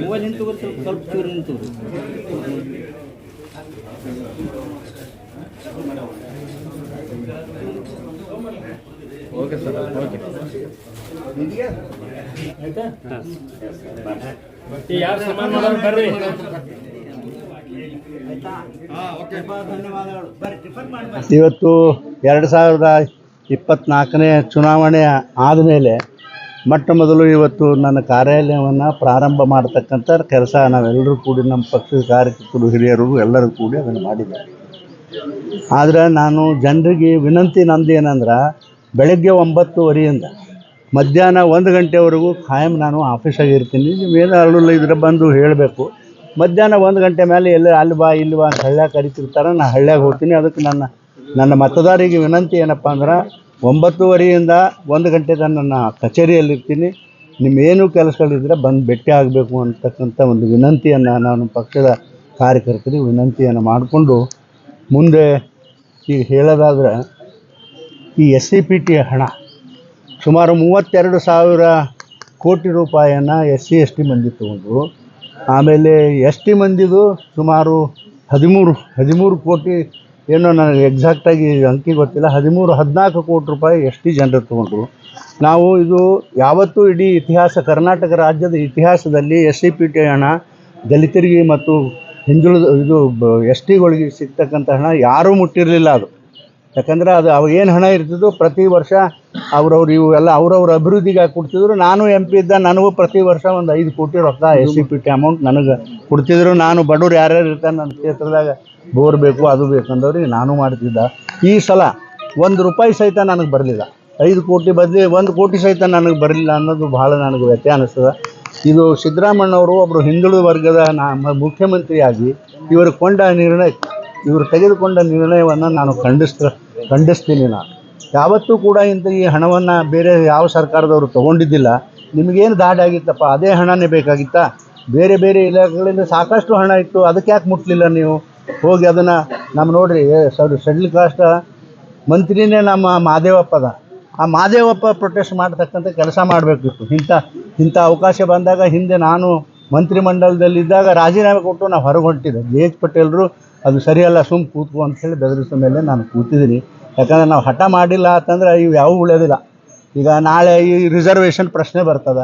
Mobile ನಿಂತು ಸ್ವಲ್ಪ ಚೂರು ನಿಂತು ಓಕೆ ಸರ್ ಓಕೆ ಆಯ್ತಾ ಯಾರು ಸಮಾನ ಮಾಡೋರು ಬರ್ರಿ ಇವತ್ತು 2024ನೇ ಚುನಾವಣೆ ಆದಮೇಲೆ ಮೊಟ್ಟ ಮೊದಲು ಇವತ್ತು ನನ್ನ ಕಾರ್ಯಾಲಯವನ್ನು ಪ್ರಾರಂಭ ಮಾಡತಕ್ಕಂಥ ಕೆಲಸ ನಾವೆಲ್ಲರೂ ಕೂಡಿ ನಮ್ಮ ಪಕ್ಷದ ಕಾರ್ಯಕರ್ತರು ಹಿರಿಯರು ಎಲ್ಲರೂ ಕೂಡಿ ಅದನ್ನು ಮಾಡಿದ್ದಾರೆ. ಆದರೆ ನಾನು ಜನರಿಗೆ ವಿನಂತಿ ನಂದು ಏನಂದ್ರೆ ಬೆಳಗ್ಗೆ 9:30ಯಿಂದ ಮಧ್ಯಾಹ್ನ 1 ಗಂಟೆವರೆಗೂ ಖಾಯಂ ನಾನು ಆಫೀಸಾಗಿ ಇರ್ತೀನಿ. ನೀವೇನು ಅಲ್ಲಿಲ್ಲ ಇದ್ರೆ ಬಂದು ಹೇಳಬೇಕು. ಮಧ್ಯಾಹ್ನ 1 ಗಂಟೆ ಮೇಲೆ ಎಲ್ಲ ಅಲ್ಲಿ ಬಾ ಇಲ್ಲಿ ಬಾ ಅಂತ ಹಳ್ಳ್ಯಾಗ ಕರಿತಿರ್ತಾರೆ, ನಾನು ಹಳ್ಳ್ಯಾಗ ಹೋಗ್ತೀನಿ. ಅದಕ್ಕೆ ನನ್ನ ಮತದಾರರಿಗೆ ವಿನಂತಿ ಏನಪ್ಪ ಅಂದ್ರೆ 9:30ಯಿಂದ 1 ಗಂಟೆ ತನಕ ನನ್ನ ಕಚೇರಿಯಲ್ಲಿರ್ತೀನಿ. ನಿಮ್ಮೇನು ಕೆಲಸಗಳಿದ್ರೆ ಬಂದು ಭೇಟಿ ಆಗಬೇಕು ಅಂತಕ್ಕಂಥ ಒಂದು ವಿನಂತಿಯನ್ನು ನಾನು ಪಕ್ಷದ ಕಾರ್ಯಕರ್ತರಿಗೆ ವಿನಂತಿಯನ್ನು ಮಾಡಿಕೊಂಡು ಮುಂದೆ ಈಗ ಹೇಳೋದಾದ್ರೆ ಈ SCPT ಹಣ ಸುಮಾರು 32,000 ಕೋಟಿ ರೂಪಾಯಿಯನ್ನು SC ST ಮಂದಿ ತೊಗೊಂಡ್ರು. ಆಮೇಲೆ ST ಮಂದಿದು ಸುಮಾರು 13 ಕೋಟಿ, ಏನೋ ನನಗೆ ಎಕ್ಸಾಕ್ಟಾಗಿ ಅಂಕಿ ಗೊತ್ತಿಲ್ಲ, 13-14 ಕೋಟಿ ರೂಪಾಯಿ ST ಜನರು ತೊಗೊಂಡ್ರು. ನಾವು ಇದು ಯಾವತ್ತೂ ಇಡೀ ಇತಿಹಾಸ, ಕರ್ನಾಟಕ ರಾಜ್ಯದ ಇತಿಹಾಸದಲ್ಲಿ SCPT ಹಣ ದಲಿತರಿಗೆ ಮತ್ತು ಹಿಂದುಳಿದ STಗಳಿಗೆ ಸಿಗ್ತಕ್ಕಂಥ ಹಣ ಯಾರೂ ಮುಟ್ಟಿರಲಿಲ್ಲ. ಅದು ಯಾಕಂದ್ರೆ ಅದು ಅವಾಗೇನು ಹಣ ಇರ್ತಿದ್ದು ಪ್ರತಿ ವರ್ಷ ಅವ್ರವ್ರು ಇವೆಲ್ಲ ಅವ್ರವ್ರ ಅಭಿವೃದ್ಧಿಗೆ ಕೊಡ್ತಿದ್ರು. ನಾನು MP ಇದ್ದ, ನನಗೂ ಪ್ರತಿ ವರ್ಷ ಒಂದು 5 ಕೋಟಿ ರೊಕ್ಕ SCPT ಅಮೌಂಟ್ ನನಗೆ ಕೊಡ್ತಿದ್ರು. ನಾನು ಬಡವ್ರು ಯಾರ್ಯಾರು ಇರ್ತಾರೆ ನನ್ನ ಕ್ಷೇತ್ರದಾಗ ಬೋರ್ ಬೇಕು ಅದು ಬೇಕಂದವ್ರಿಗೆ ನಾನು ಮಾಡ್ತಿದ್ದ. ಈ ಸಲ 1 ರೂಪಾಯಿ ಸಹಿತ ನನಗೆ ಬರಲಿಲ್ಲ. 5 ಕೋಟಿ ಬದಲಿ 1 ಕೋಟಿ ಸಹಿತ ನನಗೆ ಬರಲಿಲ್ಲ ಅನ್ನೋದು ಭಾಳ ನನಗೆ ವ್ಯತ್ಯಾಸ ಅನ್ನಿಸ್ತದೆ. ಇದು ಸಿದ್ದರಾಮಣ್ಣವರು ಒಬ್ಬರು ಹಿಂದುಳಿದ ವರ್ಗದ ಮುಖ್ಯಮಂತ್ರಿಯಾಗಿ ಇವರು ತೆಗೆದುಕೊಂಡ ನಿರ್ಣಯವನ್ನು ನಾನು ಖಂಡಿಸ್ತೀನಿ. ನಾನು ಯಾವತ್ತೂ ಕೂಡ ಈ ಹಣವನ್ನು ಬೇರೆ ಯಾವ ಸರ್ಕಾರದವರು ತೊಗೊಂಡಿದ್ದಿಲ್ಲ. ನಿಮಗೇನು ದಾಡಿ ಆಗಿತ್ತಪ್ಪ, ಅದೇ ಹಣನೇ ಬೇಕಾಗಿತ್ತಾ? ಬೇರೆ ಬೇರೆ ಇಲಾಖೆಗಳಿಂದ ಸಾಕಷ್ಟು ಹಣ ಇತ್ತು, ಅದಕ್ಕೆ ಯಾಕೆ ಮುಟ್ಲಿಲ್ಲ ನೀವು? ಹೋಗಿ ಅದನ್ನು ನೋಡಿರಿ, ಶೆಡ್ಯೂಲ್ ಕಾಸ್ಟ್ ಮಂತ್ರಿನೇ ನಮ್ಮ ಮಾದೇವಪ್ಪದ. ಆ ಮಾದೇವಪ್ಪ ಪ್ರೊಟೆಸ್ಟ್ ಮಾಡ್ತಕ್ಕಂಥ ಕೆಲಸ ಮಾಡಬೇಕಿತ್ತು. ಇಂಥ ಅವಕಾಶ ಬಂದಾಗ ಹಿಂದೆ ನಾನು ಮಂತ್ರಿಮಂಡಲದಲ್ಲಿದ್ದಾಗ ರಾಜೀನಾಮೆ ಕೊಟ್ಟು ನಾವು ಹೊರಗೆ ಹೊಂಟಿದ್ದೆ. JH ಪಟೇಲರು ಅದು ಸರಿಯಲ್ಲ, ಕೂತ್ಕೊ ಅಂಥೇಳಿ ಬೆದರಿಸೋ ಮೇಲೆ ನಾನು ಕೂತಿದ್ದೀನಿ. ಯಾಕಂದರೆ ನಾವು ಹಠ ಮಾಡಿಲ್ಲ ಅಂತಂದ್ರೆ ಇವು ಯಾವೂ ಉಳಿಯೋದಿಲ್ಲ. ಈಗ ನಾಳೆ ಈ ರಿಸರ್ವೇಷನ್ ಪ್ರಶ್ನೆ ಬರ್ತದೆ.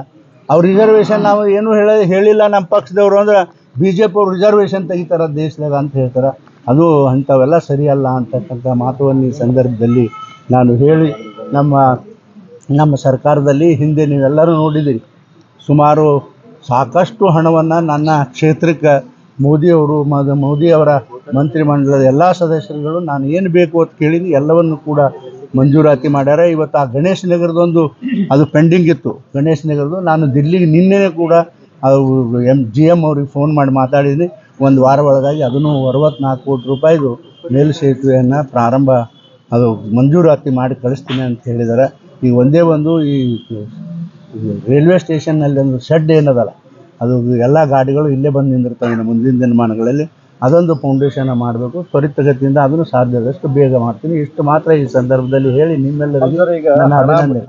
ಅವ್ರು ರಿಸರ್ವೇಷನ್ ನಾವು ಏನೂ ಹೇಳಿಲ್ಲ ನಮ್ಮ ಪಕ್ಷದವರು ಅಂದ್ರೆ BJP ಅವರು ರಿಸರ್ವೇಷನ್ ತೆಗಿತಾರೆ ದೇಶದಾಗ ಅಂತ ಹೇಳ್ತಾರೆ. ಅದು ಅಂಥವೆಲ್ಲ ಸರಿಯಲ್ಲ ಅಂತಕ್ಕಂಥ ಮಾತುವನ್ನು ಈ ಸಂದರ್ಭದಲ್ಲಿ ನಾನು ಹೇಳಿ, ನಮ್ಮ ಸರ್ಕಾರದಲ್ಲಿ ಹಿಂದೆ ನೀವೆಲ್ಲರೂ ನೋಡಿದ್ದೀರಿ, ಸುಮಾರು ಸಾಕಷ್ಟು ಹಣವನ್ನು ನನ್ನ ಕ್ಷೇತ್ರಕ್ಕೆ ಮೋದಿಯವರ ಮಂತ್ರಿಮಂಡಲದ ಎಲ್ಲ ಸದಸ್ಯರುಗಳು ನಾನು ಏನು ಬೇಕು ಅಂತ ಕೇಳಿದ್ವಿ ಎಲ್ಲವನ್ನು ಕೂಡ ಮಂಜೂರಾತಿ ಮಾಡ್ಯಾರ. ಇವತ್ತು ಆ ಗಣೇಶ್ ನಗರದೊಂದು ಅದು ಪೆಂಡಿಂಗ್ ಇತ್ತು. ಗಣೇಶ್ ನಗರದ್ದು ನಾನು ದಿಲ್ಲಿಗೆ ನಿನ್ನೆ ಕೂಡ GM ಅವ್ರಿಗೆ ಫೋನ್ ಮಾಡಿ ಮಾತಾಡಿದ್ದೀನಿ. 1 ವಾರ ಒಳಗಾಗಿ ಅದನ್ನು 64 ಕೋಟಿ ರೂಪಾಯಿದು ಮೇಲು ಸೇತುವೆಯನ್ನು ಪ್ರಾರಂಭ ಅದು ಮಂಜೂರಾತಿ ಮಾಡಿ ಕಳಿಸ್ತೀನಿ ಅಂತ ಹೇಳಿದ್ದಾರೆ. ಈಗ ಒಂದೇ ಒಂದು ಈ ರೈಲ್ವೆ ಸ್ಟೇಷನ್ನಲ್ಲಿ ಒಂದು ಶೆಡ್ ಏನದಲ್ಲ, ಅದು ಎಲ್ಲ ಗಾಡಿಗಳು ಇಲ್ಲೇ ಬಂದು ನಿಂದಿರ್ತವೆ ಇನ್ನು ಮುಂದಿನ ದಿನಮಾನಗಳಲ್ಲಿ. ಅದೊಂದು ಫೌಂಡೇಶನ್ ಮಾಡಬೇಕು ತ್ವರಿತಗತಿಯಿಂದ. ಅದನ್ನು ಸಾಧ್ಯದಷ್ಟು ಬೇಗ ಮಾಡ್ತೀನಿ. ಇಷ್ಟು ಮಾತ್ರ ಈ ಸಂದರ್ಭದಲ್ಲಿ ಹೇಳಿ ನಿಮ್ಮೆಲ್ಲರಿಗೂ ನನ್ನ ಅಭಿನಂದನೆ.